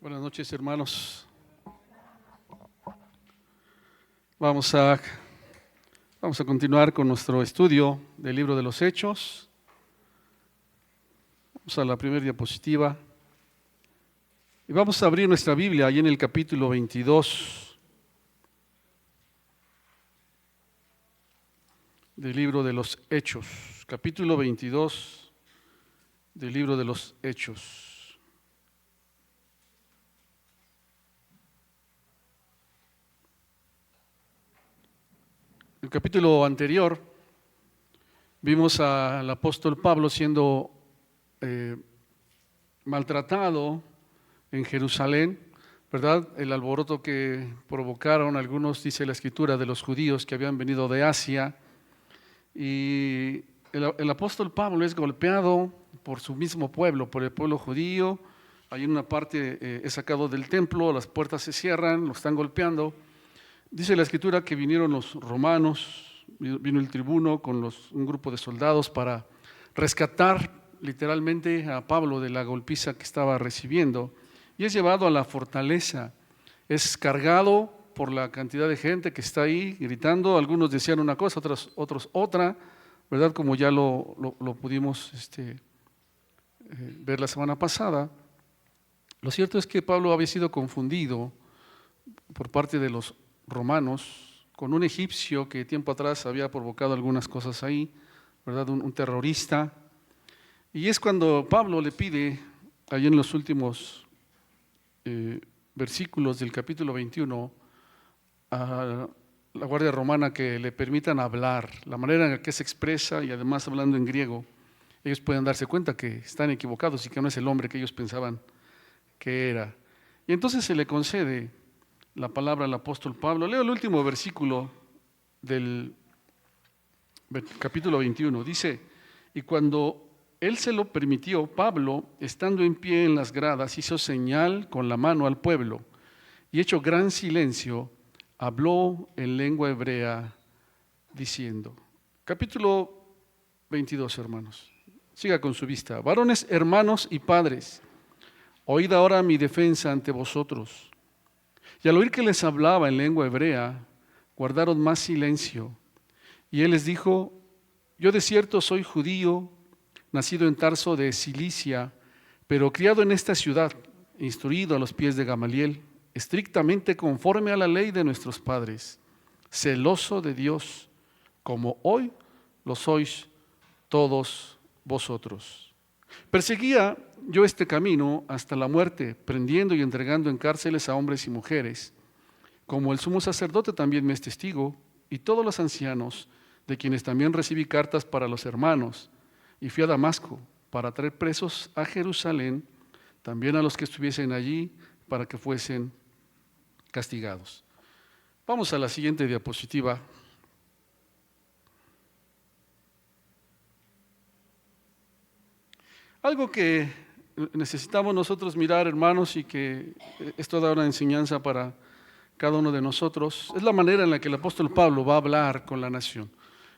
Buenas noches, hermanos. Vamos a continuar con nuestro estudio del libro de los Hechos. Vamos a la primera diapositiva. Y vamos a abrir nuestra Biblia ahí en el capítulo 22 del libro de los Hechos. Capítulo 22 del libro de los Hechos. En el capítulo anterior vimos al apóstol Pablo siendo maltratado en Jerusalén, ¿verdad? El alboroto que provocaron algunos, dice la escritura, de los judíos que habían venido de Asia. Y el apóstol Pablo es golpeado por su mismo pueblo, por el pueblo judío. Hay una parte, es sacado del templo, las puertas se cierran, lo están golpeando. Dice la escritura que vinieron los romanos, vino el tribuno con un grupo de soldados para rescatar literalmente a Pablo de la golpiza que estaba recibiendo, y es llevado a la fortaleza. Es cargado por la cantidad de gente que está ahí gritando. Algunos decían una cosa, otros otra, ¿verdad? Como ya lo pudimos ver la semana pasada. Lo cierto es que Pablo había sido confundido por parte de los romanos con un egipcio que tiempo atrás había provocado algunas cosas ahí, ¿verdad? Un terrorista. Y es cuando Pablo le pide, ahí en los últimos versículos del capítulo 21, a la guardia romana que le permitan hablar, la manera en la que se expresa, y además hablando en griego, ellos pueden darse cuenta que están equivocados y que no es el hombre que ellos pensaban que era. Y entonces se le concede la palabra al apóstol Pablo. Leo el último versículo del capítulo 21. Dice: y cuando él se lo permitió, Pablo, estando en pie en las gradas, hizo señal con la mano al pueblo, y hecho gran silencio, habló en lengua hebrea, diciendo. Capítulo 22, hermanos. Siga con su vista. Varones, hermanos y padres, oíd ahora mi defensa ante vosotros. Y al oír que les hablaba en lengua hebrea, guardaron más silencio. Y él les dijo: yo de cierto soy judío, nacido en Tarso de Cilicia, pero criado en esta ciudad, instruido a los pies de Gamaliel, estrictamente conforme a la ley de nuestros padres, celoso de Dios, como hoy lo sois todos vosotros. Perseguía yo este camino hasta la muerte, prendiendo y entregando en cárceles a hombres y mujeres, como el sumo sacerdote también me es testigo, y todos los ancianos, de quienes también recibí cartas para los hermanos, y fui a Damasco para traer presos a Jerusalén, también a los que estuviesen allí, para que fuesen castigados. Vamos a la siguiente diapositiva. Algo que necesitamos nosotros mirar, hermanos, y que es toda una enseñanza para cada uno de nosotros, es la manera en la que el apóstol Pablo va a hablar con la nación,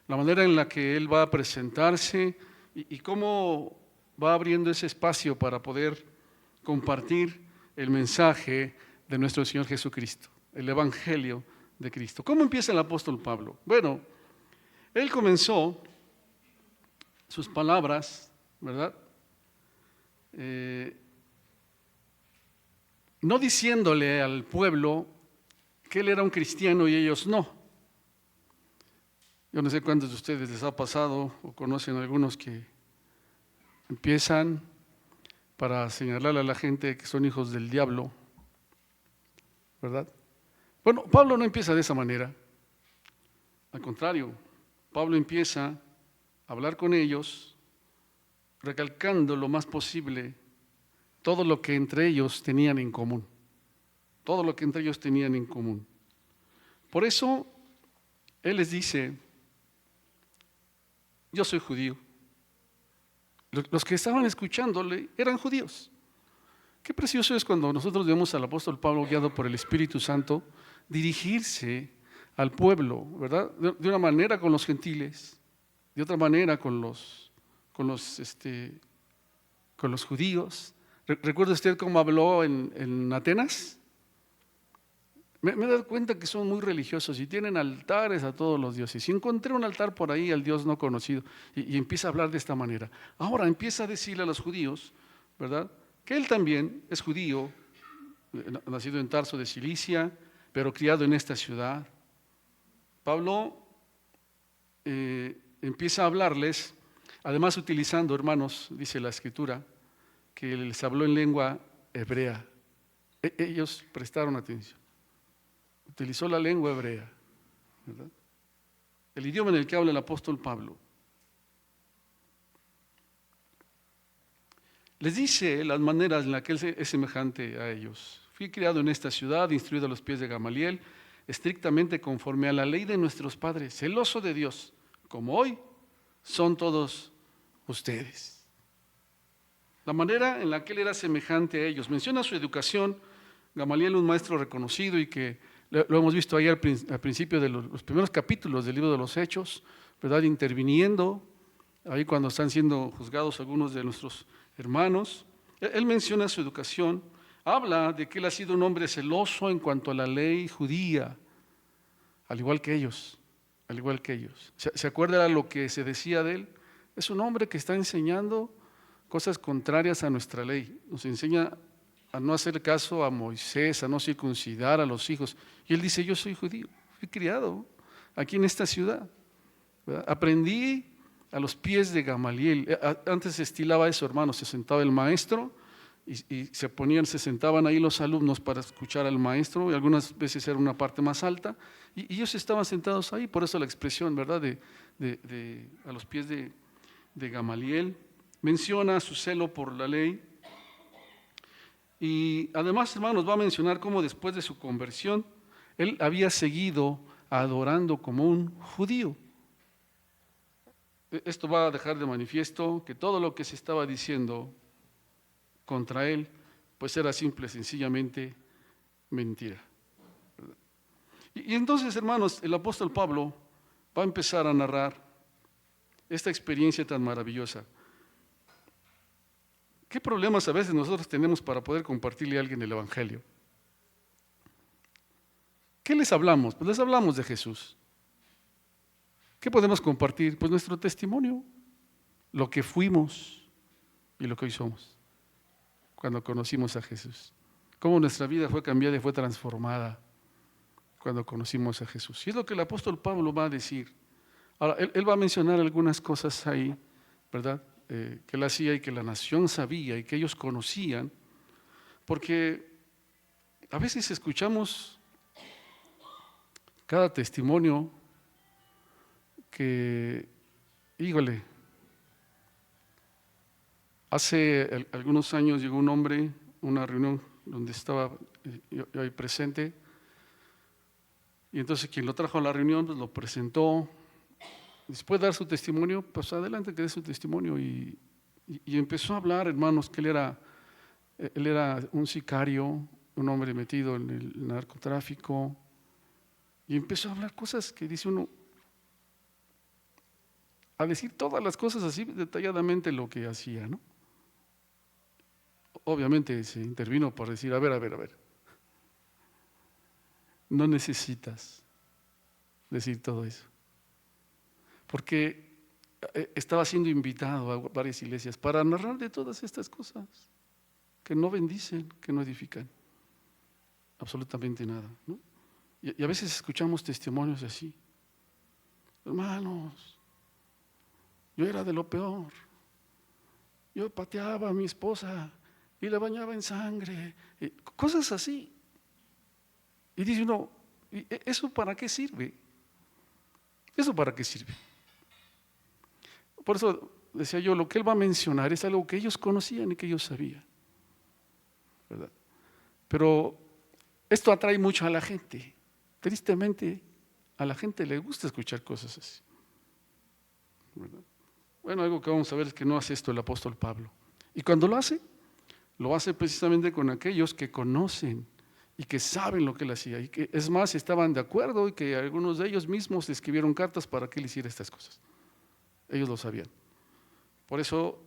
la manera en la que él va a presentarse y cómo va abriendo ese espacio para poder compartir el mensaje de nuestro Señor Jesucristo, el Evangelio de Cristo. ¿Cómo empieza el apóstol Pablo? Bueno, él comenzó sus palabras, ¿verdad? No diciéndole al pueblo que él era un cristiano y ellos no. Yo no sé cuántos de ustedes les ha pasado o conocen a algunos que empiezan para señalarle a la gente que son hijos del diablo, ¿verdad? Bueno, Pablo no empieza de esa manera. Al contrario, Pablo empieza a hablar con ellos, recalcando lo más posible todo lo que entre ellos tenían en común. Todo lo que entre ellos tenían en común. Por eso, él les dice: yo soy judío. Los que estaban escuchándole eran judíos. Qué precioso es cuando nosotros vemos al apóstol Pablo, guiado por el Espíritu Santo, dirigirse al pueblo, ¿verdad? De una manera con los gentiles, de otra manera con los judíos, ¿Recuerda usted cómo habló en Atenas? Me he dado cuenta que son muy religiosos y tienen altares a todos los dioses. Y encontré un altar por ahí al Dios no conocido y empieza a hablar de esta manera. Ahora empieza a decirle a los judíos, ¿verdad?, que él también es judío, nacido en Tarso de Cilicia, pero criado en esta ciudad. Pablo empieza a hablarles, además utilizando, hermanos, dice la Escritura, que les habló en lengua hebrea. Ellos prestaron atención. Utilizó la lengua hebrea, ¿verdad?, el idioma en el que habla el apóstol Pablo. Les dice las maneras en las que él es semejante a ellos. Fui criado en esta ciudad, instruido a los pies de Gamaliel, estrictamente conforme a la ley de nuestros padres, celoso de Dios, como hoy son todos ustedes. La manera en la que él era semejante a ellos. Menciona su educación. Gamaliel, un maestro reconocido y que lo hemos visto ahí al principio de los primeros capítulos del libro de los Hechos, ¿verdad?, interviniendo ahí cuando están siendo juzgados algunos de nuestros hermanos. Él menciona su educación, habla de que él ha sido un hombre celoso en cuanto a la ley judía, al igual que ellos, al igual que ellos. ¿Se acuerda lo que se decía de él? Es un hombre que está enseñando cosas contrarias a nuestra ley. Nos enseña a no hacer caso a Moisés, a no circuncidar a los hijos. Y él dice, yo soy judío, fui criado aquí en esta ciudad, ¿verdad? Aprendí a los pies de Gamaliel. Antes se estilaba eso, hermanos, se sentaba el maestro y se sentaban ahí los alumnos para escuchar al maestro, y algunas veces era una parte más alta, y ellos estaban sentados ahí, por eso la expresión, ¿verdad?, a los pies de Gamaliel. Menciona su celo por la ley. Y además, hermanos, va a mencionar cómo después de su conversión, él había seguido adorando como un judío. Esto va a dejar de manifiesto que todo lo que se estaba diciendo contra él, pues era simple, sencillamente mentira. Y entonces, hermanos, el apóstol Pablo va a empezar a narrar esta experiencia tan maravillosa. ¿Qué problemas a veces nosotros tenemos para poder compartirle a alguien el Evangelio? ¿Qué les hablamos? Pues les hablamos de Jesús. ¿Qué podemos compartir? Pues nuestro testimonio, lo que fuimos y lo que hoy somos, cuando conocimos a Jesús. Cómo nuestra vida fue cambiada y fue transformada cuando conocimos a Jesús. Y es lo que el apóstol Pablo va a decir. Ahora, él va a mencionar algunas cosas ahí, ¿verdad?, que él hacía y que la nación sabía y que ellos conocían, porque a veces escuchamos cada testimonio que, híjole, hace algunos años llegó un hombre a una reunión donde estaba yo ahí presente, y entonces quien lo trajo a la reunión pues lo presentó. Después de dar su testimonio, pues adelante que dé su testimonio, y empezó a hablar, hermanos, que él era un sicario, un hombre metido en el narcotráfico, y empezó a hablar cosas que dice uno, a decir todas las cosas así detalladamente lo que hacía, ¿no? Obviamente se intervino para decir, a ver, no necesitas decir todo eso, porque estaba siendo invitado a varias iglesias para narrar de todas estas cosas que no bendicen, que no edifican absolutamente nada, ¿no? Y a veces escuchamos testimonios así, hermanos, yo era de lo peor, yo pateaba a mi esposa y la bañaba en sangre, cosas así. Y dice uno, ¿eso para qué sirve? ¿Eso para qué sirve? Por eso decía yo, lo que él va a mencionar es algo que ellos conocían y que ellos sabían, ¿verdad? Pero esto atrae mucho a la gente. Tristemente, a la gente le gusta escuchar cosas así, ¿verdad? Bueno, algo que vamos a ver es que no hace esto el apóstol Pablo. Y cuando lo hace precisamente con aquellos que conocen y que saben lo que él hacía, y que es más, estaban de acuerdo, y que algunos de ellos mismos le escribieron cartas para que él hiciera estas cosas. Ellos lo sabían. Por eso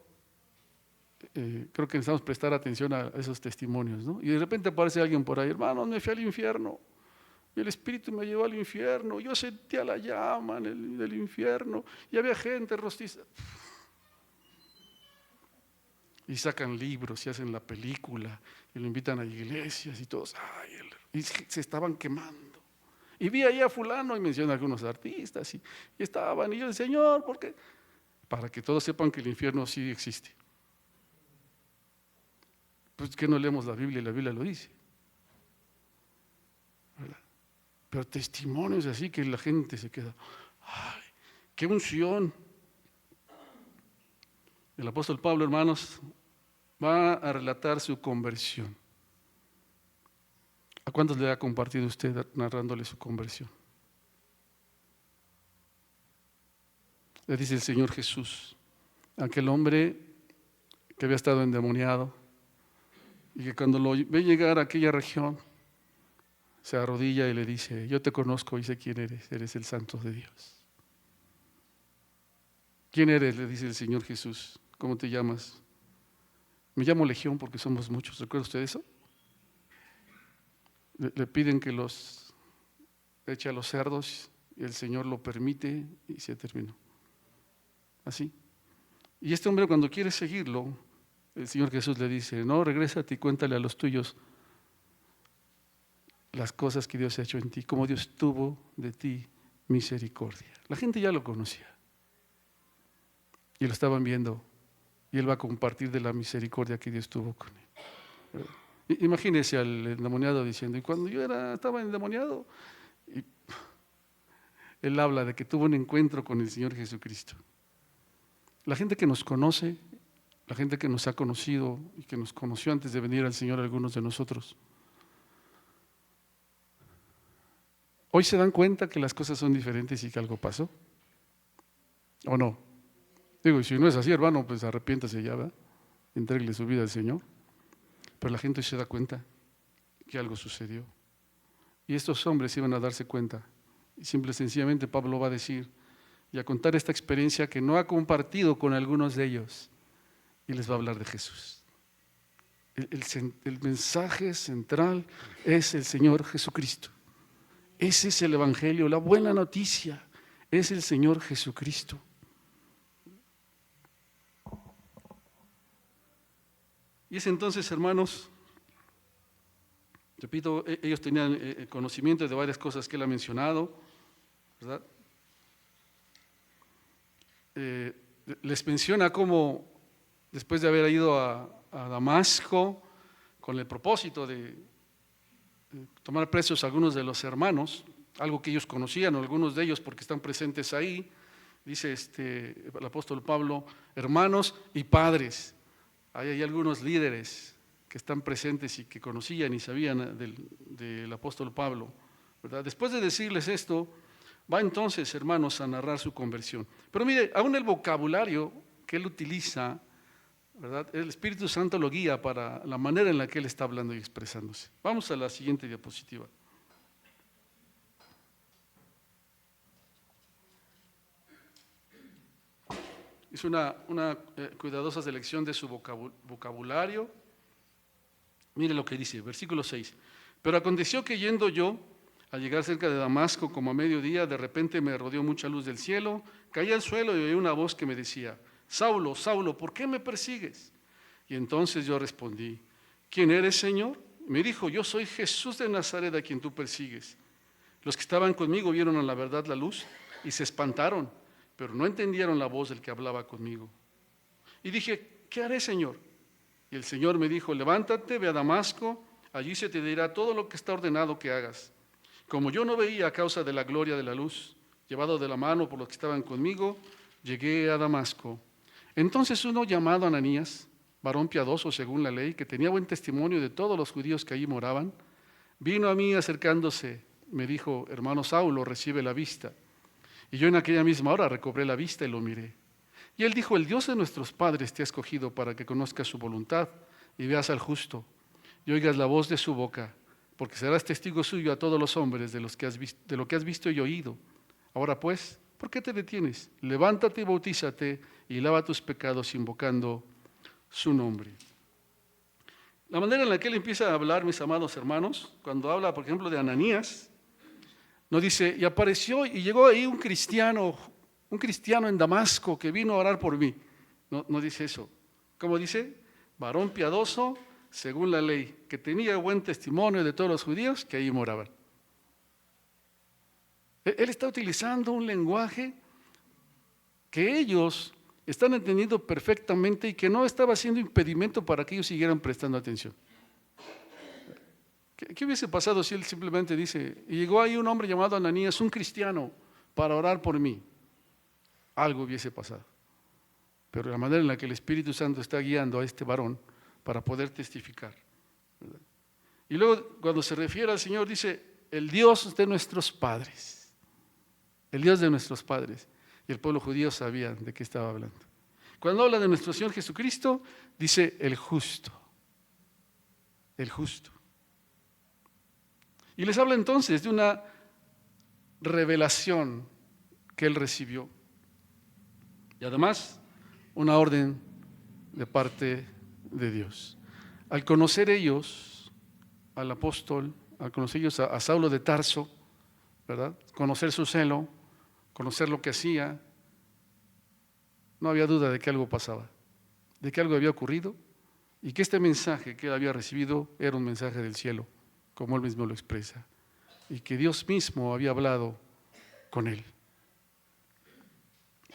creo que necesitamos prestar atención a esos testimonios, ¿no? Y de repente aparece alguien por ahí, hermano, me fui al infierno, y el Espíritu me llevó al infierno, yo sentía la llama del infierno, y había gente rostiza. Y sacan libros y hacen la película, y lo invitan a iglesias y todos, y se estaban quemando. Y vi ahí a fulano y menciona a algunos artistas, y estaban, y yo decía, Señor, ¿por qué? Para que todos sepan que el infierno sí existe. Pues que no leemos la Biblia y la Biblia lo dice, ¿verdad? Pero testimonios así que la gente se queda, ¡ay, qué unción! El apóstol Pablo, hermanos, va a relatar su conversión. ¿A cuántos le ha compartido usted narrándole su conversión? Le dice el Señor Jesús, aquel hombre que había estado endemoniado y que cuando lo ve llegar a aquella región, se arrodilla y le dice, yo te conozco y sé quién eres el Santo de Dios. ¿Quién eres? Le dice el Señor Jesús. ¿Cómo te llamas? Me llamo Legión porque somos muchos. ¿Recuerda usted eso? Le piden que los eche a los cerdos y el Señor lo permite y se terminó. Así. Y este hombre, cuando quiere seguirlo, el Señor Jesús le dice, no, regrésate y cuéntale a los tuyos las cosas que Dios ha hecho en ti, cómo Dios tuvo de ti misericordia. La gente ya lo conocía y lo estaban viendo, y él va a compartir de la misericordia que Dios tuvo con él. Imagínese al endemoniado diciendo, y cuando yo estaba endemoniado, y él habla de que tuvo un encuentro con el Señor Jesucristo. La gente que nos conoce, la gente que nos ha conocido y que nos conoció antes de venir al Señor, algunos de nosotros, hoy se dan cuenta que las cosas son diferentes y que algo pasó, ¿o no? Digo, y si no es así, hermano, pues arrepiéntase ya, ¿verdad? Entréguele su vida al Señor. Pero la gente hoy se da cuenta que algo sucedió. Y estos hombres iban a darse cuenta. Y simple y sencillamente Pablo va a decir y a contar esta experiencia que no ha compartido con algunos de ellos. Y les va a hablar de Jesús. El mensaje central es el Señor Jesucristo. Ese es el Evangelio, la buena noticia. Es el Señor Jesucristo. Y es entonces, hermanos, repito, ellos tenían conocimiento de varias cosas que él ha mencionado, ¿verdad? Les menciona cómo después de haber ido a Damasco con el propósito de tomar presos a algunos de los hermanos, algo que ellos conocían, o algunos de ellos porque están presentes ahí, dice el apóstol Pablo, hermanos y padres. Hay algunos líderes que están presentes y que conocían y sabían del apóstol Pablo, ¿verdad? Después de decirles esto, va entonces, hermanos, a narrar su conversión. Pero mire, aún el vocabulario que él utiliza, ¿verdad? El Espíritu Santo lo guía para la manera en la que él está hablando y expresándose. Vamos a la siguiente diapositiva. Hizo una cuidadosa selección de su vocabulario. Mire lo que dice, versículo 6. Pero aconteció que yendo yo, al llegar cerca de Damasco, como a mediodía, de repente me rodeó mucha luz del cielo, caí al suelo y oí una voz que me decía, Saulo, Saulo, ¿por qué me persigues? Y entonces yo respondí, ¿quién eres, Señor? Me dijo, yo soy Jesús de Nazaret a quien tú persigues. Los que estaban conmigo vieron a la verdad la luz y se espantaron, pero no entendieron la voz del que hablaba conmigo. Y dije, ¿qué haré, Señor? Y el Señor me dijo, levántate, ve a Damasco, allí se te dirá todo lo que está ordenado que hagas. Como yo no veía a causa de la gloria de la luz, llevado de la mano por los que estaban conmigo, llegué a Damasco. Entonces uno llamado Ananías, varón piadoso según la ley, que tenía buen testimonio de todos los judíos que allí moraban, vino a mí acercándose, me dijo, hermano Saulo, recibe la vista. Y yo en aquella misma hora recobré la vista y lo miré. Y él dijo, el Dios de nuestros padres te ha escogido para que conozcas su voluntad y veas al justo y oigas la voz de su boca, porque serás testigo suyo a todos los hombres de lo que has visto y oído. Ahora pues, ¿por qué te detienes? Levántate y bautízate y lava tus pecados invocando su nombre. La manera en la que él empieza a hablar, mis amados hermanos, cuando habla, por ejemplo, de Ananías, no dice, y apareció y llegó ahí un cristiano en Damasco que vino a orar por mí. No dice eso. ¿Cómo dice? Varón piadoso, según la ley, que tenía buen testimonio de todos los judíos que ahí moraban. Él está utilizando un lenguaje que ellos están entendiendo perfectamente y que no estaba siendo impedimento para que ellos siguieran prestando atención. ¿Qué hubiese pasado si él simplemente dice, y llegó ahí un hombre llamado Ananías, un cristiano, para orar por mí? Algo hubiese pasado. Pero la manera en la que el Espíritu Santo está guiando a este varón para poder testificar, ¿verdad? Y luego cuando se refiere al Señor dice, el Dios de nuestros padres, el Dios de nuestros padres. Y el pueblo judío sabía de qué estaba hablando. Cuando habla de nuestro Señor Jesucristo, dice el justo, el justo. Y les habla entonces de una revelación que él recibió. Y además, una orden de parte de Dios. Al conocer ellos al apóstol, al conocer ellos a Saulo de Tarso, ¿verdad? Conocer su celo, conocer lo que hacía, no había duda de que algo pasaba, de que algo había ocurrido y que este mensaje que él había recibido era un mensaje del cielo, como él mismo lo expresa, y que Dios mismo había hablado con él.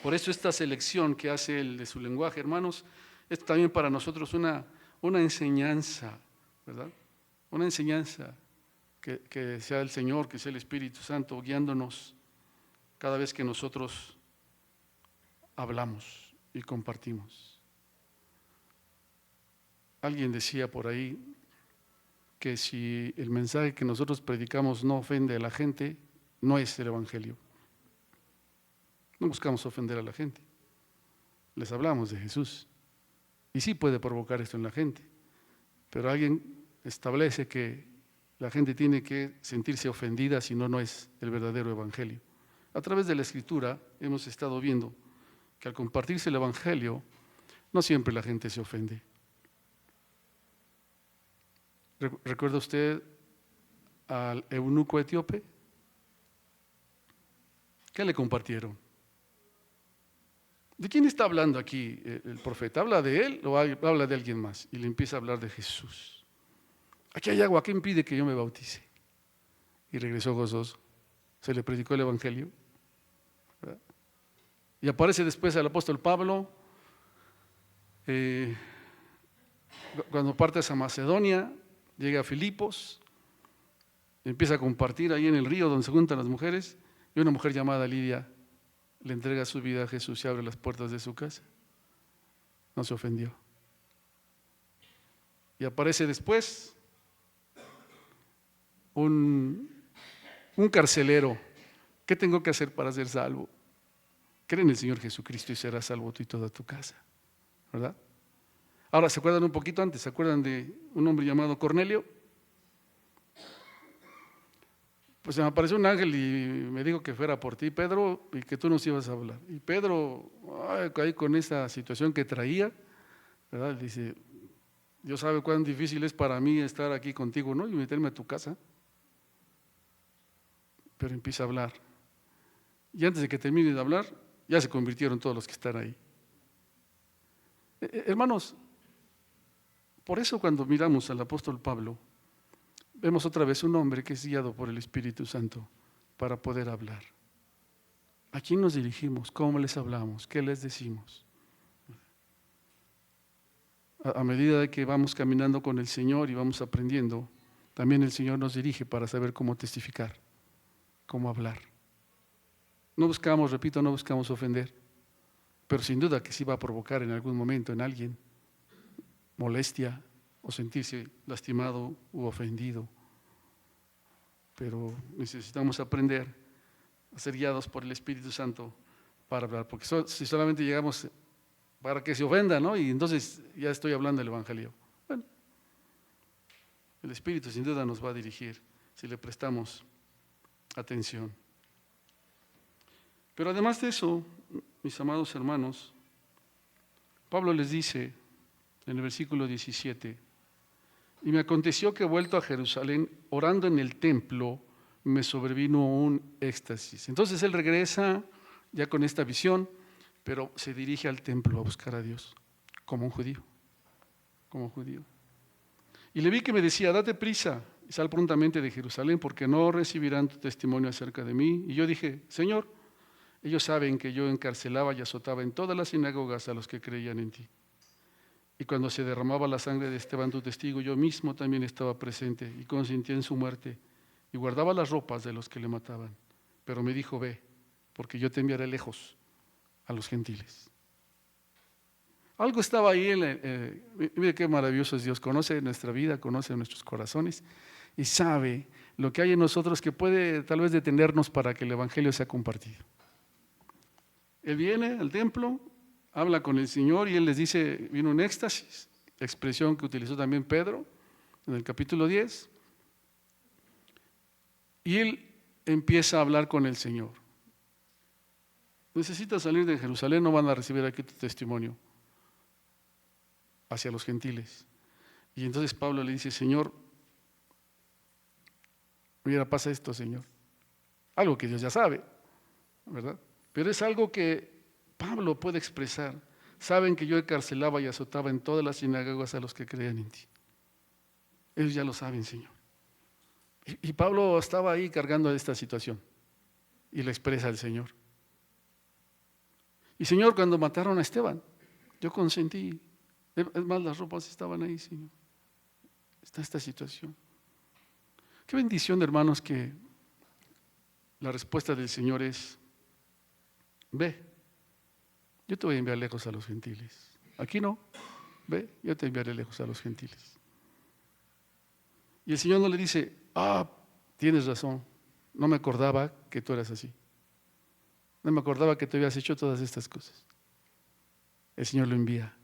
Por eso esta selección que hace él de su lenguaje, hermanos, es también para nosotros una enseñanza, ¿verdad? Una enseñanza que sea el Señor, que sea el Espíritu Santo guiándonos cada vez que nosotros hablamos y compartimos. Alguien decía por ahí que si el mensaje que nosotros predicamos no ofende a la gente, no es el Evangelio. No buscamos ofender a la gente, les hablamos de Jesús. Y sí puede provocar esto en la gente, pero alguien establece que la gente tiene que sentirse ofendida, si no, no es el verdadero Evangelio. A través de la Escritura hemos estado viendo que al compartirse el Evangelio, no siempre la gente se ofende. ¿Recuerda usted al eunuco etíope? ¿Qué le compartieron? ¿De quién está hablando aquí el profeta? ¿Habla de él o habla de alguien más? Y le empieza a hablar de Jesús. Aquí hay agua, ¿qué impide que yo me bautice? Y regresó gozoso. Se le predicó el Evangelio, ¿verdad? Y aparece después el apóstol Pablo, cuando parte a Macedonia, llega a Filipos, empieza a compartir ahí en el río donde se juntan las mujeres, y una mujer llamada Lidia le entrega su vida a Jesús y abre las puertas de su casa. No se ofendió. Y aparece después un carcelero. ¿Qué tengo que hacer para ser salvo? Cree en el Señor Jesucristo y serás salvo tú y toda tu casa, ¿verdad? Ahora, ¿se acuerdan un poquito antes? ¿Se acuerdan de un hombre llamado Cornelio? Pues se me apareció un ángel y me dijo que fuera por ti, Pedro, y que tú nos ibas a hablar. Y Pedro, ahí con esa situación que traía, ¿verdad? Dice, Dios sabe cuán difícil es para mí estar aquí contigo, ¿no? Y meterme a tu casa. Pero empieza a hablar. Y antes de que termine de hablar, ya se convirtieron todos los que están ahí. Hermanos, por eso cuando miramos al apóstol Pablo, vemos otra vez un hombre que es guiado por el Espíritu Santo para poder hablar. ¿A quién nos dirigimos? ¿Cómo les hablamos? ¿Qué les decimos? A medida de que vamos caminando con el Señor y vamos aprendiendo, también el Señor nos dirige para saber cómo testificar, cómo hablar. No buscamos, repito, no buscamos ofender, pero sin duda que sí va a provocar en algún momento en alguien molestia o sentirse lastimado u ofendido. Pero necesitamos aprender a ser guiados por el Espíritu Santo para hablar, porque si solamente llegamos para que se ofenda, ¿no? Y entonces ya estoy hablando del Evangelio. Bueno, el Espíritu sin duda nos va a dirigir si le prestamos atención. Pero además de eso, mis amados hermanos, Pablo les dice en el versículo 17. Y me aconteció que vuelto a Jerusalén, orando en el templo, me sobrevino un éxtasis. Entonces él regresa ya con esta visión, pero se dirige al templo a buscar a Dios, como un judío, como un judío. Y le vi que me decía, date prisa y sal prontamente de Jerusalén, porque no recibirán tu testimonio acerca de mí. Y yo dije, Señor, ellos saben que yo encarcelaba y azotaba en todas las sinagogas a los que creían en ti. Y cuando se derramaba la sangre de Esteban, tu testigo, yo mismo también estaba presente y consentía en su muerte y guardaba las ropas de los que le mataban. Pero me dijo, ve, porque yo te enviaré lejos a los gentiles. Algo estaba ahí, mire qué maravilloso es Dios, conoce nuestra vida, conoce nuestros corazones y sabe lo que hay en nosotros que puede tal vez detenernos para que el Evangelio sea compartido. Él viene al templo, habla con el Señor y Él les dice, vino un éxtasis, expresión que utilizó también Pedro en el capítulo 10, y Él empieza a hablar con el Señor. Necesitas salir de Jerusalén, no van a recibir aquí tu testimonio hacia los gentiles. Y entonces Pablo le dice, Señor, mira, pasa esto, Señor. Algo que Dios ya sabe, ¿verdad? Pero es algo que Pablo puede expresar. Saben que yo encarcelaba y azotaba en todas las sinagogas a los que creían en ti. Ellos ya lo saben, Señor. Y Pablo estaba ahí cargando esta situación y le expresa al Señor. Y Señor, cuando mataron a Esteban, yo consentí. Es más, las ropas estaban ahí, Señor. Está esta situación. Qué bendición, hermanos, que la respuesta del Señor es, ve, yo te voy a enviar lejos a los gentiles. Aquí no, ve, yo te enviaré lejos a los gentiles. Y el Señor no le dice, tienes razón, no me acordaba que tú eras así. No me acordaba que te habías hecho todas estas cosas. El Señor lo envía.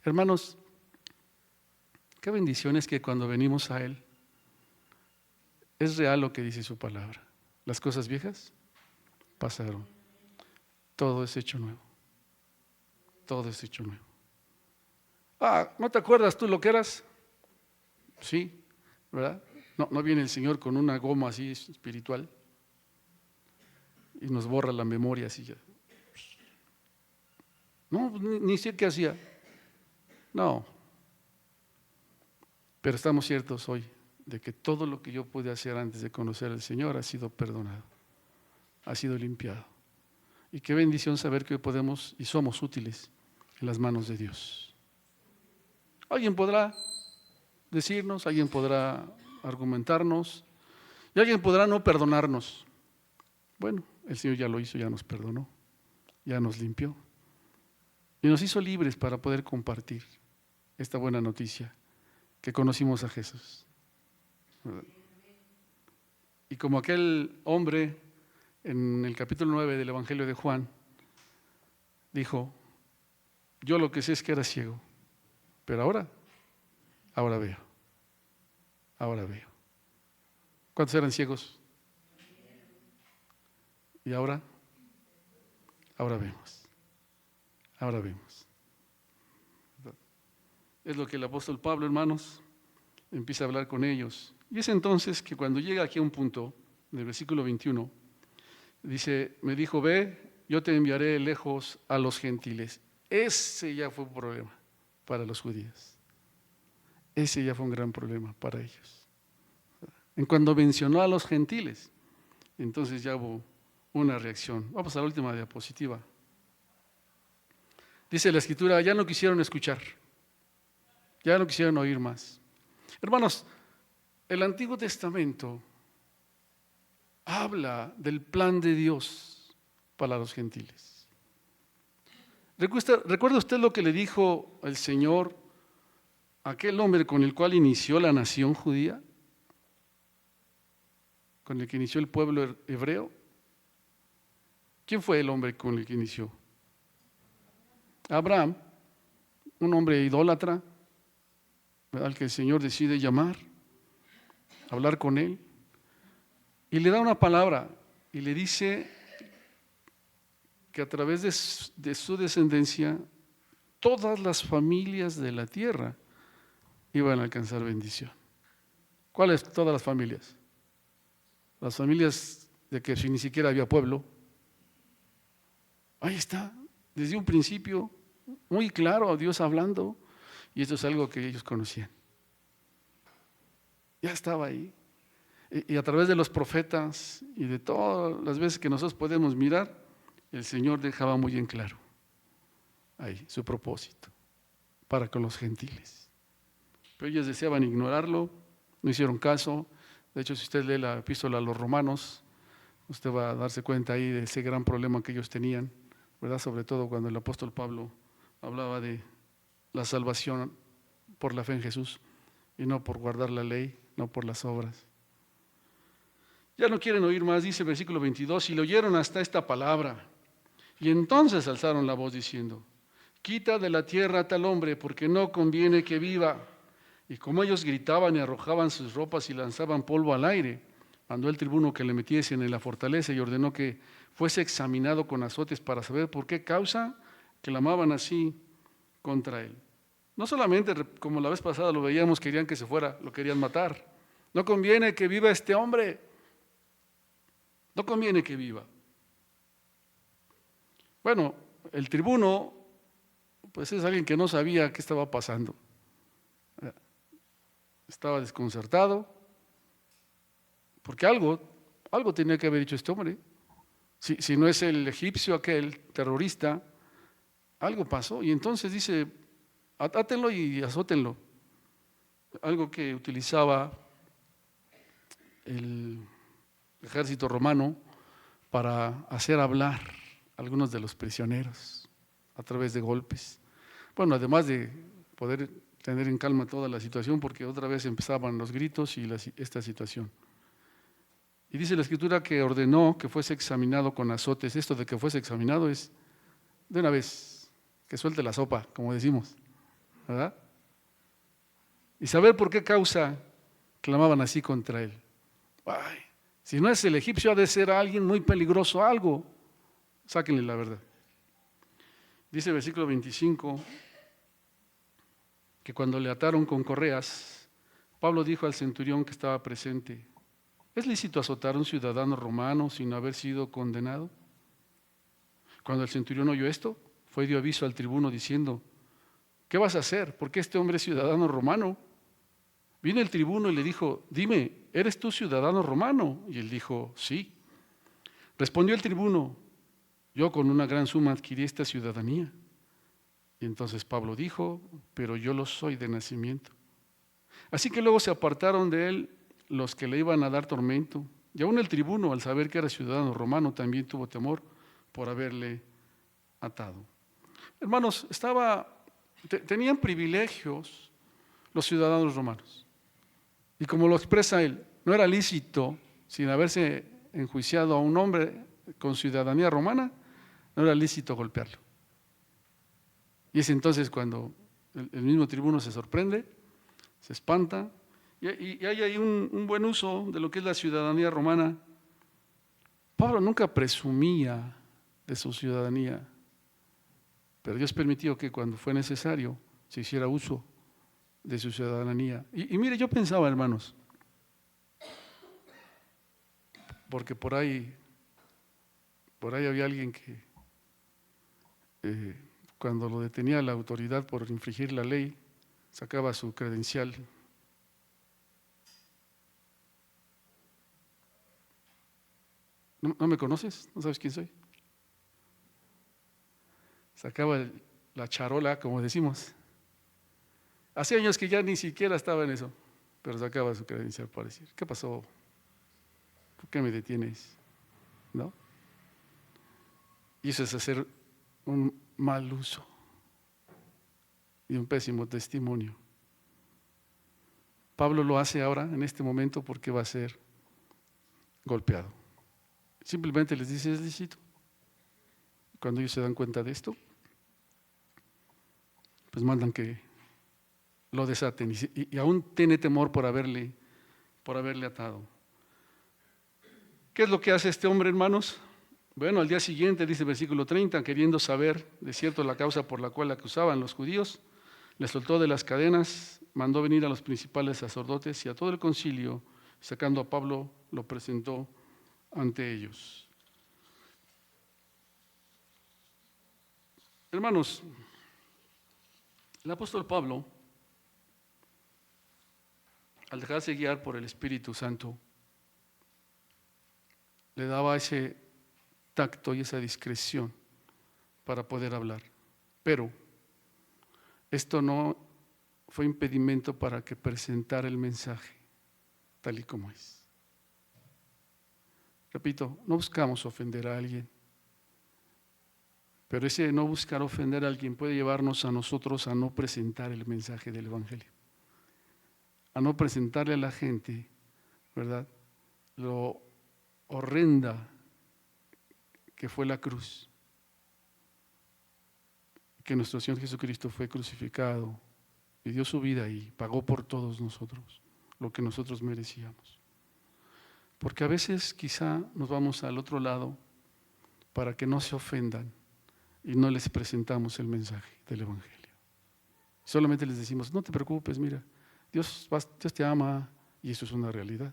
Hermanos, qué bendición es que cuando venimos a Él, es real lo que dice su palabra. Las cosas viejas pasaron. Todo es hecho nuevo. Todo es hecho nuevo. ¿No te acuerdas tú lo que eras? Sí, ¿verdad? No viene el Señor con una goma así espiritual y nos borra la memoria así ya. No, ni sé qué hacía. No. Pero estamos ciertos hoy de que todo lo que yo pude hacer antes de conocer al Señor ha sido perdonado, ha sido limpiado. Y qué bendición saber que hoy podemos y somos útiles en las manos de Dios. Alguien podrá decirnos, alguien podrá argumentarnos y alguien podrá no perdonarnos. Bueno, el Señor ya lo hizo, ya nos perdonó, ya nos limpió y nos hizo libres para poder compartir esta buena noticia que conocimos a Jesús. Y como aquel hombre en el capítulo 9 del Evangelio de Juan dijo, yo lo que sé es que era ciego, pero ahora veo, ahora veo. ¿Cuántos eran ciegos? Y ahora vemos, ahora vemos. Es lo que el apóstol Pablo, hermanos, empieza a hablar con ellos. Y es entonces que cuando llega aquí a un punto, en el versículo 21, dice, me dijo, ve, yo te enviaré lejos a los gentiles. Ese ya fue un problema para los judíos. Ese ya fue un gran problema para ellos. En cuando mencionó a los gentiles, entonces ya hubo una reacción. Vamos a la última diapositiva. Dice la Escritura, ya no quisieron escuchar, ya no quisieron oír más. Hermanos, el Antiguo Testamento habla del plan de Dios para los gentiles. ¿Recuerda usted lo que le dijo el Señor a aquel hombre con el cual inició la nación judía? Con el que inició el pueblo hebreo. ¿Quién fue el hombre con el que inició? Abraham, un hombre idólatra, al que el Señor decide llamar, hablar con él, y le da una palabra y le dice que a través de su descendencia todas las familias de la tierra iban a alcanzar bendición. ¿Cuáles todas las familias? Las familias de que si ni siquiera había pueblo. Ahí está, desde un principio, muy claro, Dios hablando, y esto es algo que ellos conocían. Ya estaba ahí. Y a través de los profetas y de todas las veces que nosotros podemos mirar, el Señor dejaba muy en claro ahí su propósito para con los gentiles. Pero ellos deseaban ignorarlo, no hicieron caso. De hecho, si usted lee la epístola a los Romanos, usted va a darse cuenta ahí de ese gran problema que ellos tenían, ¿verdad? Sobre todo cuando el apóstol Pablo hablaba de la salvación por la fe en Jesús y no por guardar la ley, no por las obras. Ya no quieren oír más, dice el versículo 22, y le oyeron hasta esta palabra. Y entonces alzaron la voz diciendo: quita de la tierra a tal hombre, porque no conviene que viva. Y como ellos gritaban y arrojaban sus ropas y lanzaban polvo al aire, mandó el tribuno que le metiesen en la fortaleza y ordenó que fuese examinado con azotes para saber por qué causa clamaban así contra él. No solamente, como la vez pasada lo veíamos, querían que se fuera, lo querían matar. No conviene que viva este hombre. No conviene que viva. Bueno, el tribuno, pues es alguien que no sabía qué estaba pasando. Estaba desconcertado, porque algo tenía que haber dicho este hombre. Si no es el egipcio aquel terrorista, algo pasó. Y entonces dice: atátenlo y azótenlo. Algo que utilizaba el ejército romano para hacer hablar a algunos de los prisioneros a través de golpes. Bueno, además de poder tener en calma toda la situación, porque otra vez empezaban los gritos y esta situación. Y dice la Escritura que ordenó que fuese examinado con azotes. Esto de que fuese examinado es de una vez, que suelte la sopa, como decimos, ¿verdad? Y saber por qué causa clamaban así contra él. Ay, si no es el egipcio, ha de ser alguien muy peligroso, algo. Sáquenle la verdad. Dice el versículo 25 que cuando le ataron con correas, Pablo dijo al centurión que estaba presente: ¿es lícito azotar a un ciudadano romano sin haber sido condenado? Cuando el centurión oyó esto, fue y dio aviso al tribuno diciendo: ¿qué vas a hacer? Porque este hombre es ciudadano romano. Vino el tribuno y le dijo: dime, ¿eres tú ciudadano romano? Y él dijo: sí. Respondió el tribuno: yo con una gran suma adquirí esta ciudadanía. Y entonces Pablo dijo: pero yo lo soy de nacimiento. Así que luego se apartaron de él los que le iban a dar tormento. Y aún el tribuno, al saber que era ciudadano romano, también tuvo temor por haberle atado. Hermanos, tenían privilegios los ciudadanos romanos. Y como lo expresa él, no era lícito, sin haberse enjuiciado a un hombre con ciudadanía romana, no era lícito golpearlo. Y es entonces cuando el mismo tribuno se sorprende, se espanta, y hay ahí un buen uso de lo que es la ciudadanía romana. Pablo nunca presumía de su ciudadanía, pero Dios permitió que cuando fue necesario se hiciera uso de su ciudadanía. Y mire, yo pensaba, hermanos, porque por ahí había alguien que cuando lo detenía la autoridad por infringir la ley, sacaba su credencial. ¿No me conoces? ¿No sabes quién soy? Sacaba la charola, como decimos. Hace años que ya ni siquiera estaba en eso, pero sacaba su credencial para decir: ¿qué pasó? ¿Por qué me detienes? ¿No? Y eso es hacer un mal uso y un pésimo testimonio. Pablo lo hace ahora, en este momento, porque va a ser golpeado. Simplemente les dice: es lícito. Cuando ellos se dan cuenta de esto, pues mandan que lo desaten y aún tiene temor por haberle atado. ¿Qué es lo que hace este hombre, hermanos? Bueno, al día siguiente, dice el versículo 30, queriendo saber de cierto la causa por la cual acusaban los judíos, le soltó de las cadenas, mandó venir a los principales sacerdotes y a todo el concilio, sacando a Pablo, lo presentó ante ellos. Hermanos, el apóstol Pablo, al dejarse guiar por el Espíritu Santo, le daba ese tacto y esa discreción para poder hablar. Pero esto no fue impedimento para que presentara el mensaje tal y como es. Repito, no buscamos ofender a alguien, pero ese no buscar ofender a alguien puede llevarnos a nosotros a no presentar el mensaje del Evangelio, a no presentarle a la gente, ¿verdad?, lo horrenda que fue la cruz, que nuestro Señor Jesucristo fue crucificado y dio su vida y pagó por todos nosotros lo que nosotros merecíamos. Porque a veces quizá nos vamos al otro lado para que no se ofendan y no les presentamos el mensaje del Evangelio. Solamente les decimos, no te preocupes, mira, Dios te ama y eso es una realidad.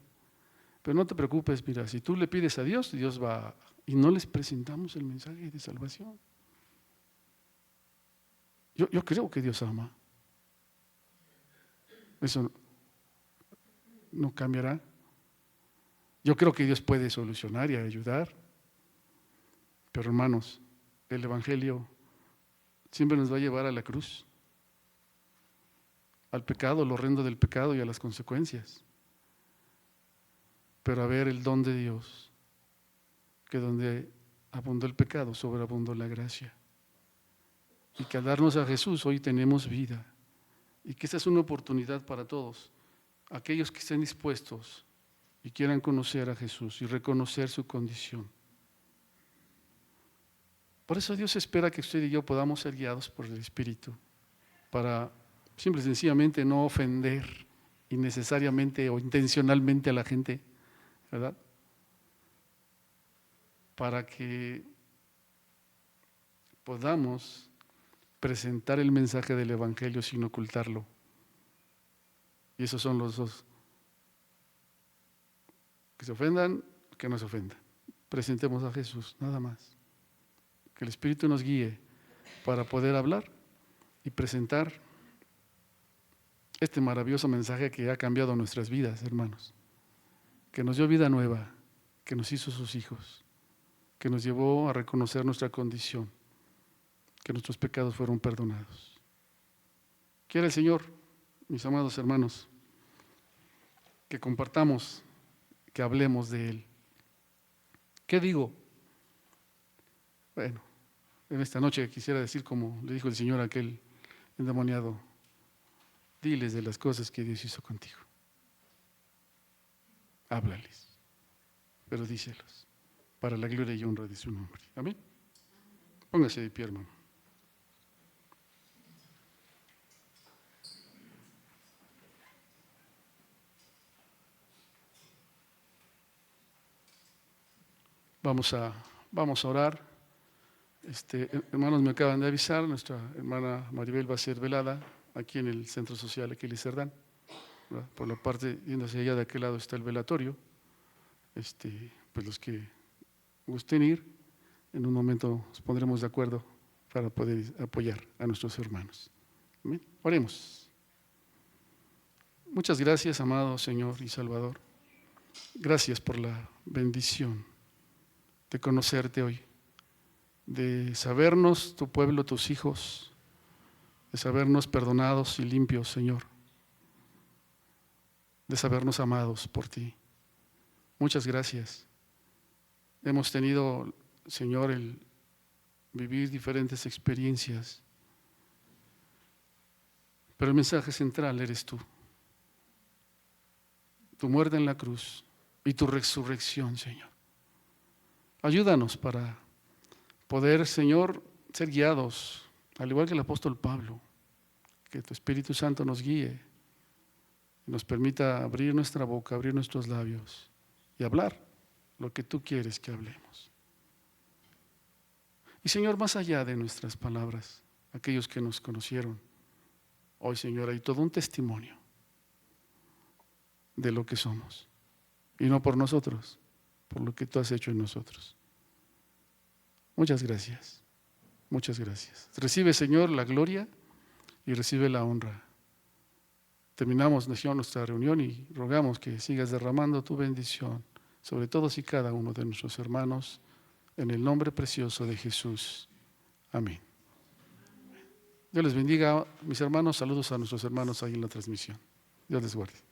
Pero no te preocupes, mira, si tú le pides a Dios, Dios va. Y no les presentamos el mensaje de salvación. Yo creo que Dios ama. Eso no cambiará. Yo creo que Dios puede solucionar y ayudar. Pero hermanos, el Evangelio siempre nos va a llevar a la cruz, al pecado, lo horrendo del pecado y a las consecuencias. Pero a ver el don de Dios, que donde abundó el pecado, sobreabundó la gracia. Y que al darnos a Jesús hoy tenemos vida. Y que esta es una oportunidad para todos, aquellos que estén dispuestos y quieran conocer a Jesús y reconocer su condición. Por eso Dios espera que usted y yo podamos ser guiados por el Espíritu, para simple y sencillamente no ofender innecesariamente o intencionalmente a la gente, ¿verdad? Para que podamos presentar el mensaje del Evangelio sin ocultarlo. Y esos son los dos. Que se ofendan, que no se ofendan. Presentemos a Jesús, nada más. Que el Espíritu nos guíe para poder hablar y presentar este maravilloso mensaje que ha cambiado nuestras vidas, hermanos. Que nos dio vida nueva, que nos hizo sus hijos, que nos llevó a reconocer nuestra condición, que nuestros pecados fueron perdonados. Quiere el Señor, mis amados hermanos, que compartamos, que hablemos de Él. ¿Qué digo? Bueno, en esta noche quisiera decir, como le dijo el Señor a aquel endemoniado, diles de las cosas que Dios hizo contigo. Háblales, pero díselos, para la gloria y honra de su nombre. Amén. Póngase de pie, hermano. Vamos a orar. Hermanos, me acaban de avisar, nuestra hermana Maribel va a ser velada aquí en el Centro Social Aquiles Cerdán. Por la parte, yéndose allá de aquel lado está el velatorio. Pues los que gusten ir, en un momento nos pondremos de acuerdo para poder apoyar a nuestros hermanos. Amén. Oremos. Muchas gracias, amado Señor y Salvador. Gracias por la bendición de conocerte hoy, de sabernos tu pueblo, tus hijos, de sabernos perdonados y limpios, Señor, de sabernos amados por ti. Muchas gracias. Hemos tenido, Señor, el vivir diferentes experiencias, pero el mensaje central eres tú. Tu muerte en la cruz y tu resurrección, Señor. Ayúdanos para poder, Señor, ser guiados, al igual que el apóstol Pablo, que tu Espíritu Santo nos guíe y nos permita abrir nuestra boca, abrir nuestros labios y hablar lo que tú quieres que hablemos. Y Señor, más allá de nuestras palabras, aquellos que nos conocieron, hoy Señor hay todo un testimonio de lo que somos. Y no por nosotros, por lo que tú has hecho en nosotros. Muchas gracias, muchas gracias. Recibe, Señor, la gloria y recibe la honra. Terminamos, Señor, nuestra reunión y rogamos que sigas derramando tu bendición sobre todos y cada uno de nuestros hermanos, en el nombre precioso de Jesús. Amén. Dios les bendiga, mis hermanos. Saludos a nuestros hermanos ahí en la transmisión. Dios les guarde.